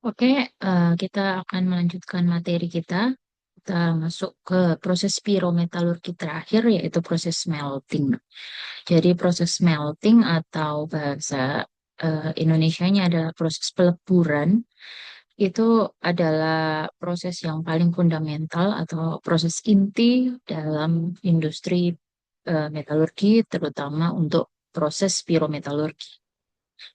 Oke, kita akan melanjutkan materi kita. Kita masuk ke proses pirometalurgi terakhir, yaitu proses smelting. Jadi proses smelting atau bahasa Indonesianya adalah proses peleburan. Itu adalah proses yang paling fundamental atau proses inti dalam industri metalurgi, terutama untuk proses pirometalurgi.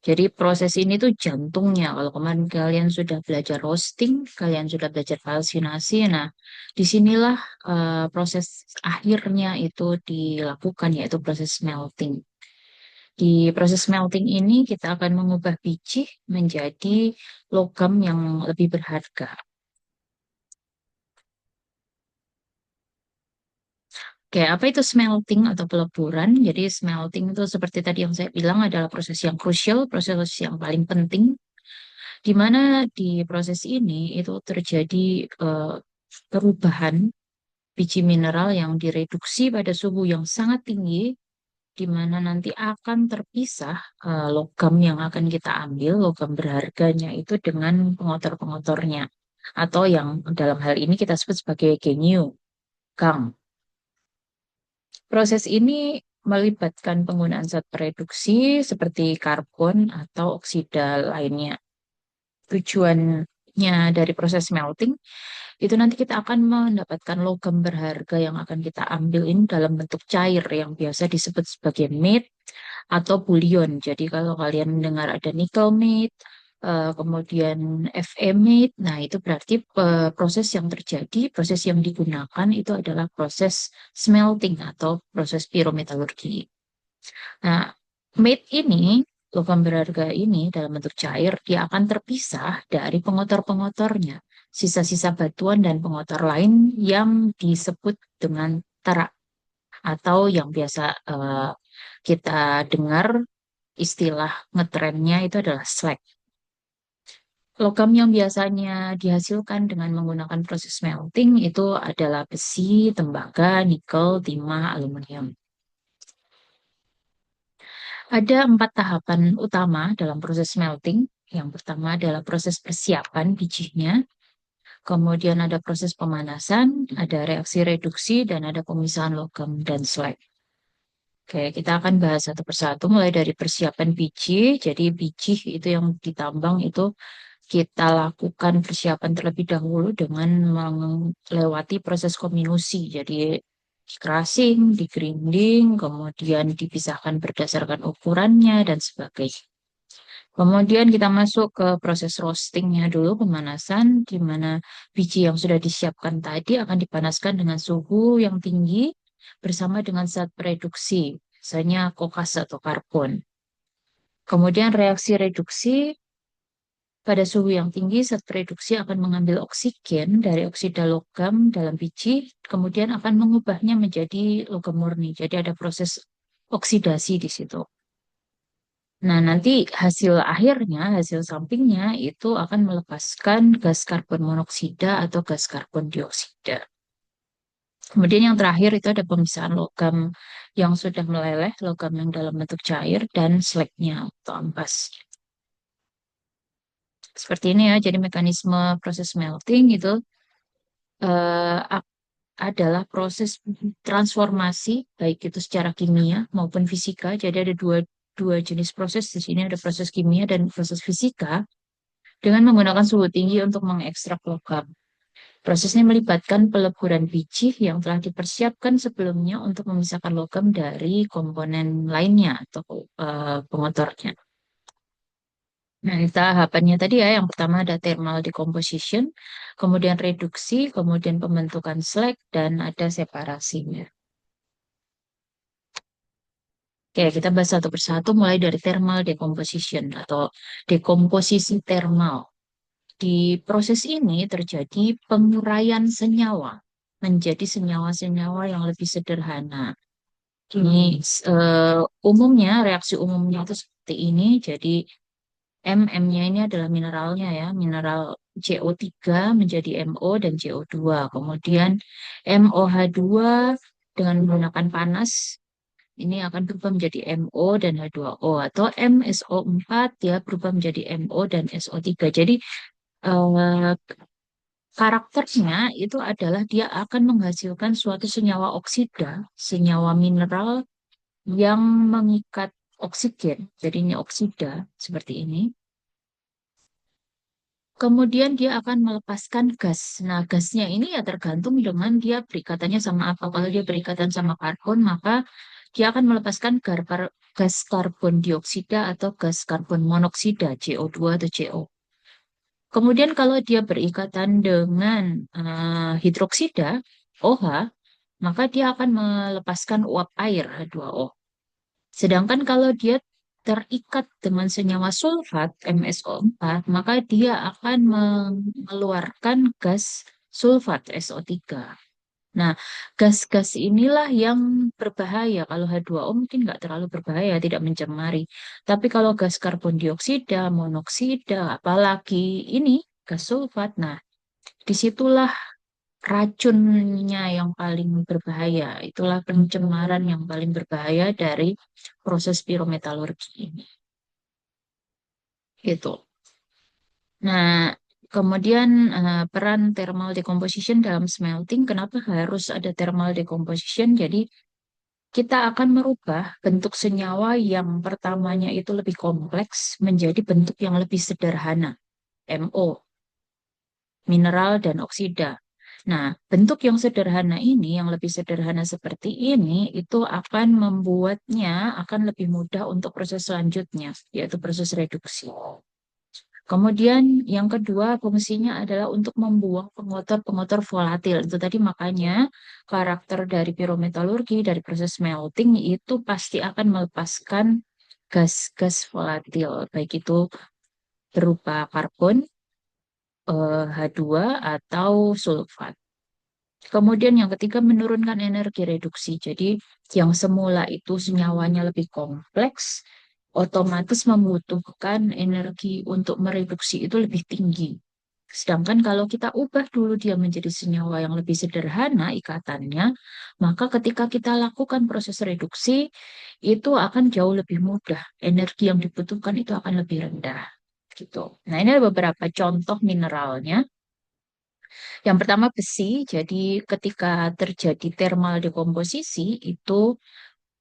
Jadi proses ini tuh jantungnya. Kalau kemarin kalian sudah belajar roasting, kalian sudah belajar kalsinasi. Nah, disinilah proses akhirnya itu dilakukan, yaitu proses smelting. Di proses smelting ini kita akan mengubah biji menjadi logam yang lebih berharga. Oke, apa itu smelting atau peleburan? Jadi smelting itu seperti tadi yang saya bilang adalah proses yang krusial, proses yang paling penting di mana di proses ini itu terjadi eh, perubahan biji mineral yang direduksi pada suhu yang sangat tinggi, di mana nanti akan terpisah logam yang akan kita ambil, logam berharganya itu dengan pengotor-pengotornya, atau yang dalam hal ini kita sebut sebagai genyu, gang. Proses ini melibatkan penggunaan zat pereduksi seperti karbon atau oksida lainnya. Tujuannya dari proses smelting itu nanti kita akan mendapatkan logam berharga yang akan kita ambil ini dalam bentuk cair yang biasa disebut sebagai meat atau bullion. Jadi kalau kalian mendengar ada nickel meat, kemudian Fe meat, nah itu berarti proses yang terjadi, proses yang digunakan itu adalah proses smelting atau proses pirometalurgi. Nah, meat ini, logam berharga ini dalam bentuk cair, dia akan terpisah dari pengotor-pengotornya, sisa-sisa batuan dan pengotor lain yang disebut dengan terak atau yang biasa kita dengar istilah ngetrennya itu adalah slag. Logam yang biasanya dihasilkan dengan menggunakan proses smelting itu adalah besi, tembaga, nikel, timah, aluminium. Ada 4 tahapan utama dalam proses smelting. Yang pertama adalah proses persiapan bijinya, kemudian ada proses pemanasan, ada reaksi reduksi, dan ada pemisahan logam dan slag. Oke, kita akan bahas satu persatu mulai dari persiapan biji. Jadi biji itu yang ditambang itu kita lakukan persiapan terlebih dahulu dengan melewati proses kominusi. Jadi di crushing, di grinding, kemudian dipisahkan berdasarkan ukurannya dan sebagainya. Kemudian kita masuk ke proses roastingnya dulu, pemanasan, di mana biji yang sudah disiapkan tadi akan dipanaskan dengan suhu yang tinggi bersama dengan zat pereduksi, misalnya kokas atau karbon. Kemudian reaksi reduksi pada suhu yang tinggi, zat reduksi akan mengambil oksigen dari oksida logam dalam biji, kemudian akan mengubahnya menjadi logam murni. Jadi ada proses oksidasi di situ. Nah, nanti hasil akhirnya, hasil sampingnya itu akan melepaskan gas karbon monoksida atau gas karbon dioksida. Kemudian yang terakhir itu ada pemisahan logam yang sudah meleleh, logam yang dalam bentuk cair, dan slagnya atau ampas. Seperti ini ya, jadi mekanisme proses smelting itu eh, adalah proses transformasi, baik itu secara kimia maupun fisika. Jadi ada dua jenis proses di sini, ada proses kimia dan proses fisika dengan menggunakan suhu tinggi untuk mengekstrak logam. Proses ini melibatkan peleburan biji yang telah dipersiapkan sebelumnya untuk memisahkan logam dari komponen lainnya atau pengotornya. Nah, tahapannya tadi ya, yang pertama ada thermal decomposition, kemudian reduksi, kemudian pembentukan slag, dan ada separasinya. Oke, kita bahas satu persatu mulai dari thermal decomposition atau dekomposisi thermal. Di proses ini terjadi penguraian senyawa menjadi senyawa-senyawa yang lebih sederhana. Ini umumnya, reaksi umumnya itu seperti ini. Jadi M-nya ini adalah mineralnya ya, mineral CO3 menjadi MO dan CO2. Kemudian MOH2 dengan menggunakan panas ini akan berubah menjadi MO dan H2O atau MSO4 ya berubah menjadi MO dan SO3. Jadi Eh, Karakternya itu adalah dia akan menghasilkan suatu senyawa oksida, senyawa mineral yang mengikat oksigen, jadinya oksida seperti ini. Kemudian dia akan melepaskan gas. Nah, gasnya ini ya tergantung dengan dia berikatannya sama apa. Kalau dia berikatan sama karbon, maka dia akan melepaskan gas karbon dioksida atau gas karbon monoksida, CO2 atau CO. Kemudian kalau dia berikatan dengan hidroksida, OH, maka dia akan melepaskan uap air, H2O. Sedangkan kalau dia terikat dengan senyawa sulfat MsO4, maka dia akan mengeluarkan gas sulfat SO3. Nah, gas-gas inilah yang berbahaya. Kalau H2O mungkin nggak terlalu berbahaya, tidak mencemari. Tapi kalau gas karbon dioksida, monoksida, apalagi ini gas sulfat, nah disitulah racunnya yang paling berbahaya. Itulah pencemaran yang paling berbahaya dari proses pirometalurgi ini. Gitu. Nah, kemudian peran thermal decomposition dalam smelting, kenapa harus ada thermal decomposition? Jadi kita akan merubah bentuk senyawa yang pertamanya itu lebih kompleks menjadi bentuk yang lebih sederhana, MO, mineral dan oksida. Nah, bentuk yang sederhana ini, yang lebih sederhana seperti ini, itu akan membuatnya akan lebih mudah untuk proses selanjutnya, yaitu proses reduksi. Kemudian yang kedua fungsinya adalah untuk membuang pengotor-pengotor volatil. Itu tadi makanya karakter dari pirometalurgi, dari proses melting itu pasti akan melepaskan gas-gas volatil, baik itu berupa karbon, H2 atau sulfat. Kemudian yang ketiga menurunkan energi reduksi. Jadi yang semula itu senyawanya lebih kompleks, otomatis membutuhkan energi untuk mereduksi itu lebih tinggi. Sedangkan kalau kita ubah dulu dia menjadi senyawa yang lebih sederhana ikatannya, maka ketika kita lakukan proses reduksi, itu akan jauh lebih mudah. Energi yang dibutuhkan itu akan lebih rendah. Gitu. Nah, ini ada beberapa contoh mineralnya. Yang pertama besi, jadi ketika terjadi thermal dekomposisi itu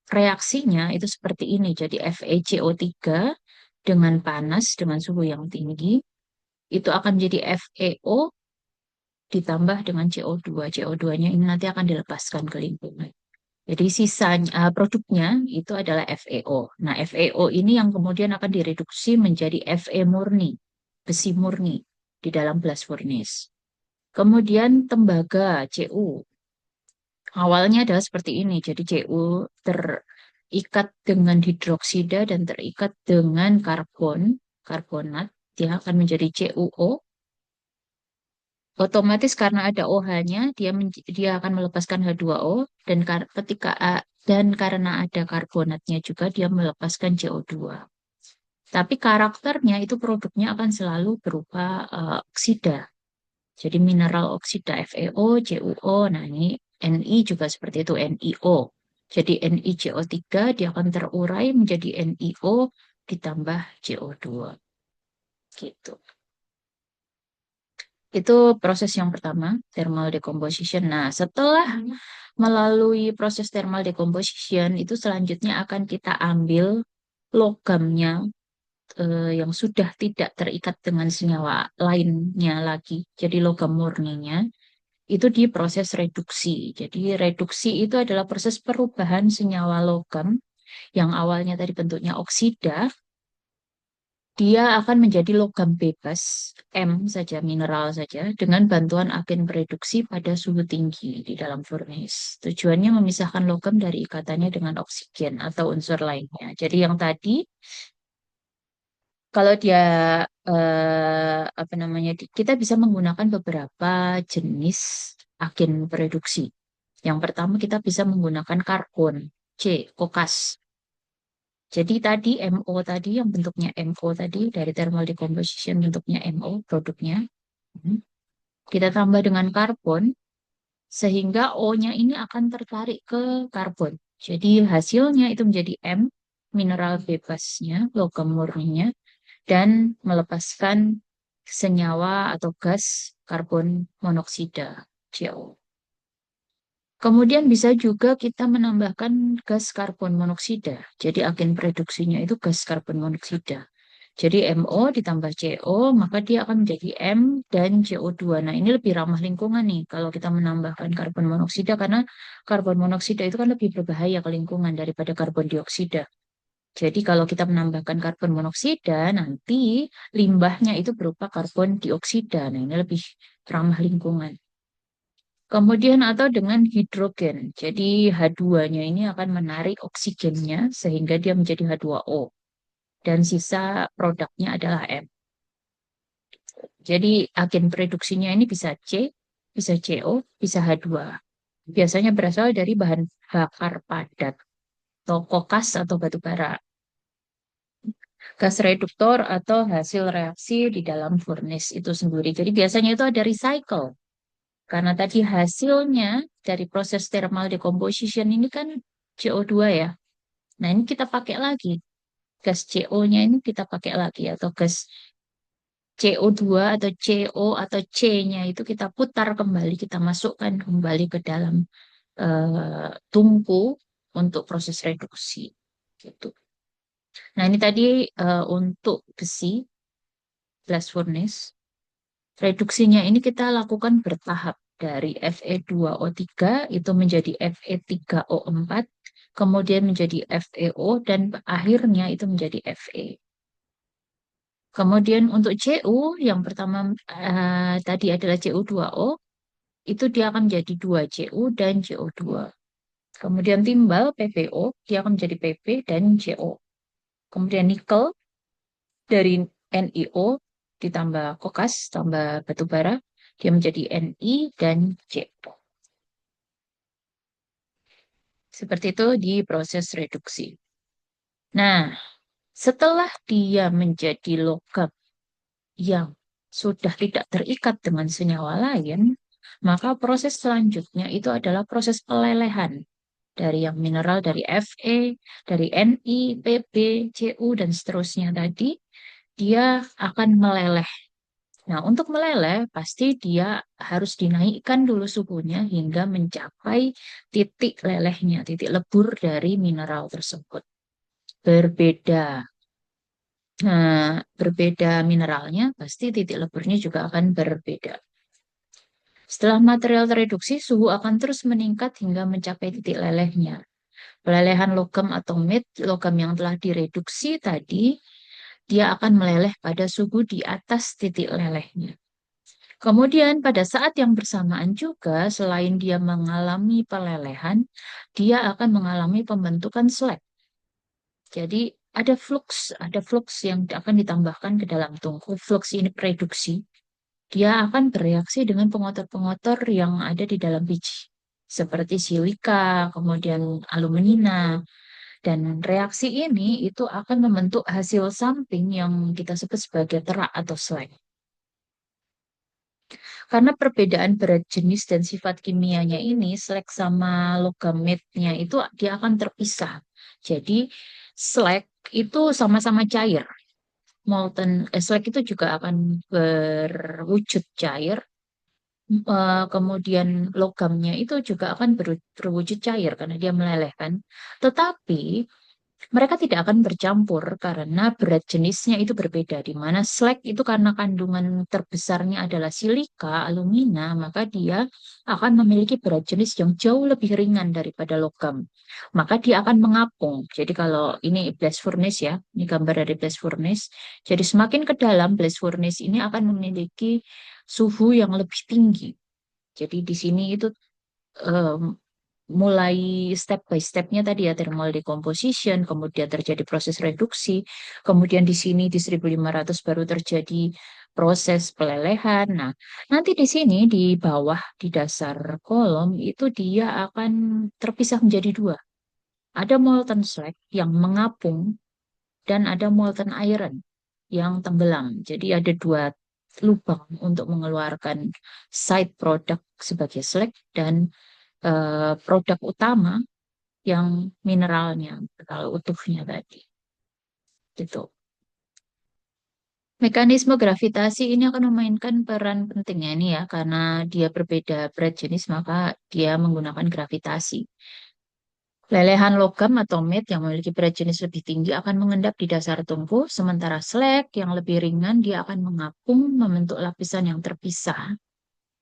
reaksinya itu seperti ini. Jadi FeCO3 dengan panas, dengan suhu yang tinggi, itu akan jadi FeO ditambah dengan CO2. CO2-nya ini nanti akan dilepaskan ke lingkungan. Jadi sisanya, produknya itu adalah FeO. Nah, FeO ini yang kemudian akan direduksi menjadi Fe murni, besi murni di dalam blast furnace. Kemudian tembaga, Cu. Awalnya adalah seperti ini. Jadi Cu terikat dengan hidroksida dan terikat dengan karbonat. Dia akan menjadi CuO. Otomatis karena ada OH-nya, dia akan melepaskan H2O dan dan karena ada karbonatnya juga dia melepaskan CO2. Tapi karakternya itu produknya akan selalu berupa oksida. Jadi mineral oksida FeO, CuO, nah ini Ni juga seperti itu, NiO. Jadi NiCO3 dia akan terurai menjadi NiO ditambah CO2. Gitu. Itu proses yang pertama, thermal decomposition. Nah, setelah melalui proses thermal decomposition, itu selanjutnya akan kita ambil logamnya yang sudah tidak terikat dengan senyawa lainnya lagi. Jadi logam murninya itu di proses reduksi. Jadi reduksi itu adalah proses perubahan senyawa logam yang awalnya tadi bentuknya oksida, dia akan menjadi logam bebas, M saja, mineral saja, dengan bantuan agen pereduksi pada suhu tinggi di dalam furnace. Tujuannya memisahkan logam dari ikatannya dengan oksigen atau unsur lainnya. Jadi yang tadi, kalau dia apa namanya, kita bisa menggunakan beberapa jenis agen pereduksi. Yang pertama kita bisa menggunakan karbon, C, kokas. Jadi tadi MO tadi yang bentuknya MO tadi dari thermal decomposition bentuknya MO produknya. Hmm. Kita tambah dengan karbon sehingga O-nya ini akan tertarik ke karbon. Jadi hasilnya itu menjadi M, mineral bebasnya, logam murninya, dan melepaskan senyawa atau gas karbon monoksida, CO. Kemudian bisa juga kita menambahkan gas karbon monoksida. Jadi agen reduksinya itu gas karbon monoksida. Jadi MO ditambah CO, maka dia akan menjadi M dan CO2. Nah, ini lebih ramah lingkungan nih kalau kita menambahkan karbon monoksida, karena karbon monoksida itu kan lebih berbahaya ke lingkungan daripada karbon dioksida. Jadi kalau kita menambahkan karbon monoksida, nanti limbahnya itu berupa karbon dioksida. Nah, ini lebih ramah lingkungan. Kemudian atau dengan hidrogen. Jadi H2-nya ini akan menarik oksigennya sehingga dia menjadi H2O. Dan sisa produknya adalah M. Jadi agen reduksinya ini bisa C, bisa CO, bisa H2. Biasanya berasal dari bahan bakar padat, atau kokas atau batu bara. Gas reduktor atau hasil reaksi di dalam furnace itu sendiri. Jadi biasanya itu ada recycle. Karena tadi hasilnya dari proses thermal decomposition ini kan CO2 ya. Nah, ini kita pakai lagi. Gas CO-nya ini kita pakai lagi. Atau gas CO2 atau CO atau C-nya itu kita putar kembali. Kita masukkan kembali ke dalam tungku untuk proses reduksi. Gitu. Nah, ini tadi untuk besi, blast furnace. Reduksinya ini kita lakukan bertahap dari Fe2O3 itu menjadi Fe3O4, kemudian menjadi FeO, dan akhirnya itu menjadi Fe. Kemudian untuk Cu, yang pertama tadi adalah Cu2O, itu dia akan menjadi 2Cu dan Co2. Kemudian timbal PbO, dia akan menjadi Pb dan Co. Kemudian nikel dari NiO ditambah kokas, tambah batu bara, dia menjadi Ni dan Co. Seperti itu di proses reduksi. Nah, setelah dia menjadi logam yang sudah tidak terikat dengan senyawa lain, maka proses selanjutnya itu adalah proses pelelehan dari yang mineral dari Fe, dari Ni, Pb, Cu, dan seterusnya tadi, dia akan meleleh. Nah, untuk meleleh, pasti dia harus dinaikkan dulu suhunya hingga mencapai titik lelehnya, titik lebur dari mineral tersebut. Berbeda. Nah, berbeda mineralnya, pasti titik leburnya juga akan berbeda. Setelah material tereduksi, suhu akan terus meningkat hingga mencapai titik lelehnya. Pelelehan logam atau logam yang telah direduksi tadi, dia akan meleleh pada suhu di atas titik lelehnya. Kemudian pada saat yang bersamaan juga, selain dia mengalami pelelehan, dia akan mengalami pembentukan slag. Jadi ada flux yang akan ditambahkan ke dalam tungku. Flux ini reduksi. Dia akan bereaksi dengan pengotor-pengotor yang ada di dalam biji, seperti silika, kemudian aluminina. Dan reaksi ini itu akan membentuk hasil samping yang kita sebut sebagai terak atau slag. Karena perbedaan berat jenis dan sifat kimianya ini, slag sama logametnya itu dia akan terpisah. Jadi slag itu sama-sama cair. Slag itu juga akan berwujud cair. Kemudian logamnya itu juga akan berwujud cair karena dia meleleh kan. Tetapi mereka tidak akan bercampur karena berat jenisnya itu berbeda. Di mana slag itu karena kandungan terbesarnya adalah silika, alumina, maka dia akan memiliki berat jenis yang jauh lebih ringan daripada logam. Maka dia akan mengapung. Jadi kalau ini blast furnace ya, ini gambar dari blast furnace. Jadi semakin ke dalam blast furnace ini akan memiliki suhu yang lebih tinggi. Jadi di sini itu mulai step by stepnya tadi ya thermal decomposition, kemudian terjadi proses reduksi, kemudian di sini di 1500 baru terjadi proses pelelehan. Nah, nanti di sini di bawah di dasar kolom itu dia akan terpisah menjadi dua. Ada molten slag yang mengapung dan ada molten iron yang tenggelam. Jadi ada dua lubang untuk mengeluarkan side product sebagai slag dan produk utama yang mineralnya kalau utuhnya tadi gitu. Mekanisme gravitasi ini akan memainkan peran pentingnya ini ya, karena dia berbeda berat jenis, maka dia menggunakan gravitasi. Lelehan logam atau met yang memiliki berat jenis lebih tinggi akan mengendap di dasar tungku, sementara slag yang lebih ringan dia akan mengapung membentuk lapisan yang terpisah.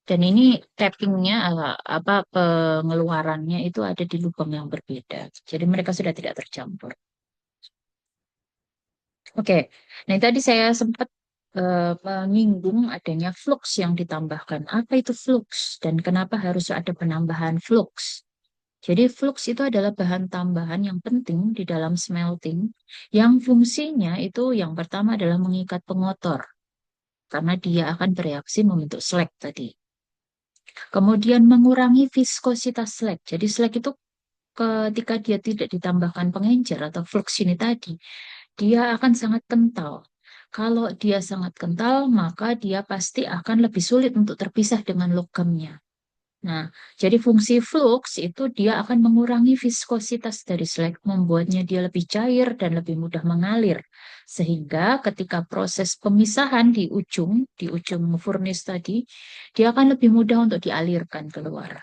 Dan ini tappingnya, apa pengeluarannya itu ada di lubang yang berbeda. Jadi mereka sudah tidak tercampur. Oke, nah tadi saya sempat menyinggung adanya flux yang ditambahkan. Apa itu flux dan kenapa harus ada penambahan flux? Jadi flux itu adalah bahan tambahan yang penting di dalam smelting yang fungsinya itu yang pertama adalah mengikat pengotor karena dia akan bereaksi membentuk slag tadi. Kemudian mengurangi viskositas slag. Jadi slag itu ketika dia tidak ditambahkan pengencer atau flux ini tadi, dia akan sangat kental. Kalau dia sangat kental, maka dia pasti akan lebih sulit untuk terpisah dengan logamnya. Nah, jadi fungsi flux itu dia akan mengurangi viskositas dari slag, membuatnya dia lebih cair dan lebih mudah mengalir. Sehingga ketika proses pemisahan di ujung furnace tadi, dia akan lebih mudah untuk dialirkan keluar.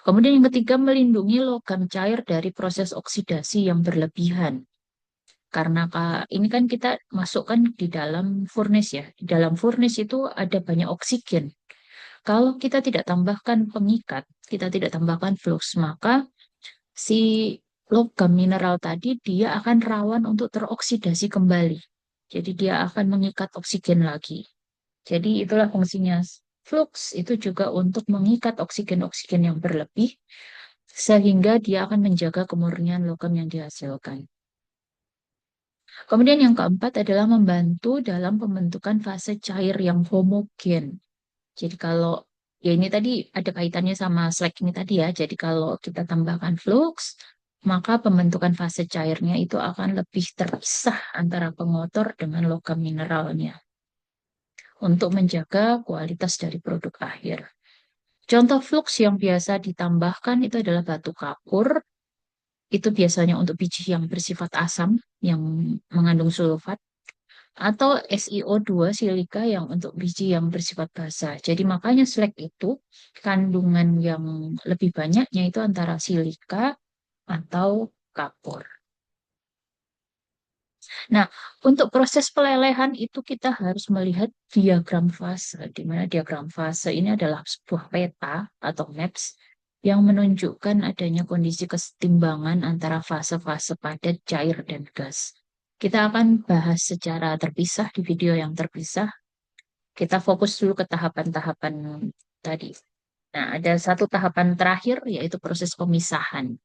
Kemudian yang ketiga, melindungi logam cair dari proses oksidasi yang berlebihan. Karena ini kan kita masukkan di dalam furnace ya. Di dalam furnace itu ada banyak oksigen. Kalau kita tidak tambahkan pengikat, kita tidak tambahkan flux, maka si logam mineral tadi dia akan rawan untuk teroksidasi kembali. Jadi dia akan mengikat oksigen lagi. Jadi itulah fungsinya. Flux itu juga untuk mengikat oksigen-oksigen yang berlebih sehingga dia akan menjaga kemurnian logam yang dihasilkan. Kemudian yang keempat adalah membantu dalam pembentukan fase cair yang homogen. Jadi kalau ya ini tadi ada kaitannya sama slag ini tadi ya. Jadi kalau kita tambahkan flux, maka pembentukan fase cairnya itu akan lebih terpisah antara pengotor dengan logam mineralnya untuk menjaga kualitas dari produk akhir. Contoh flux yang biasa ditambahkan itu adalah batu kapur. Itu biasanya untuk biji yang bersifat asam, yang mengandung sulfat atau SiO2 silika yang untuk biji yang bersifat basa. Jadi makanya slag itu kandungan yang lebih banyaknya itu antara silika atau kapur. Nah, untuk proses pelelehan itu kita harus melihat diagram fase, di mana diagram fase ini adalah sebuah peta atau maps yang menunjukkan adanya kondisi kesetimbangan antara fase-fase padat, cair, dan gas. Kita akan bahas secara terpisah di video yang terpisah. Kita fokus dulu ke tahapan-tahapan tadi. Nah, ada satu tahapan terakhir yaitu proses pemisahan.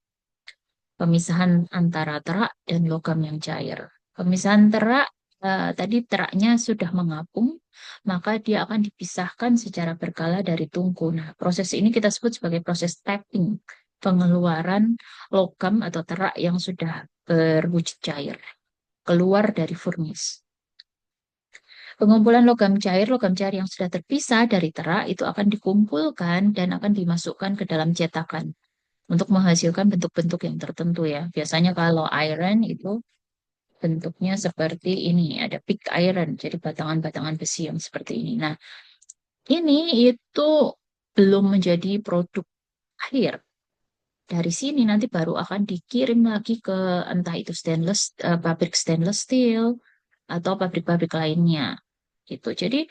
Pemisahan antara terak dan logam yang cair. Pemisahan terak, tadi teraknya sudah mengapung, maka dia akan dipisahkan secara berkala dari tungku. Nah, proses ini kita sebut sebagai proses tapping, pengeluaran logam atau terak yang sudah berwujud cair, keluar dari furnace. Pengumpulan logam cair yang sudah terpisah dari terak itu akan dikumpulkan dan akan dimasukkan ke dalam cetakan untuk menghasilkan bentuk-bentuk yang tertentu ya. Biasanya kalau iron itu bentuknya seperti ini, ada pig iron, jadi batangan-batangan besi yang seperti ini. Nah, ini itu belum menjadi produk akhir. Dari sini nanti baru akan dikirim lagi ke entah itu pabrik stainless steel atau pabrik-pabrik lainnya gitu. Jadi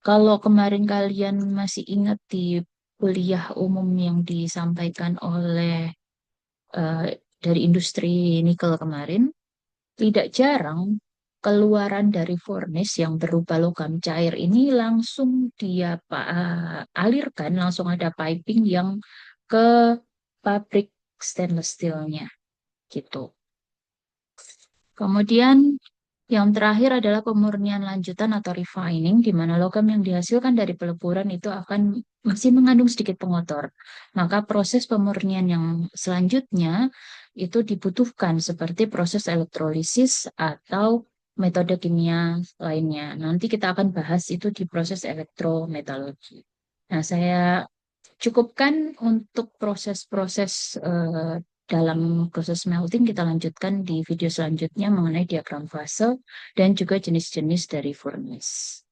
kalau kemarin kalian masih ingat di kuliah umum yang disampaikan oleh eh, dari industri nikel kemarin, tidak jarang keluaran dari furnace yang berupa logam cair ini langsung dia alirkan, langsung ada piping yang ke pabrik stainless steelnya gitu. Kemudian yang terakhir adalah pemurnian lanjutan atau refining, di mana logam yang dihasilkan dari peleburan itu akan masih mengandung sedikit pengotor. Maka proses pemurnian yang selanjutnya itu dibutuhkan seperti proses elektrolisis atau metode kimia lainnya. Nanti kita akan bahas itu di proses elektrometallurgi. Nah, saya cukupkan untuk proses-proses dalam proses melting kita lanjutkan di video selanjutnya mengenai diagram fase dan juga jenis-jenis dari furnace.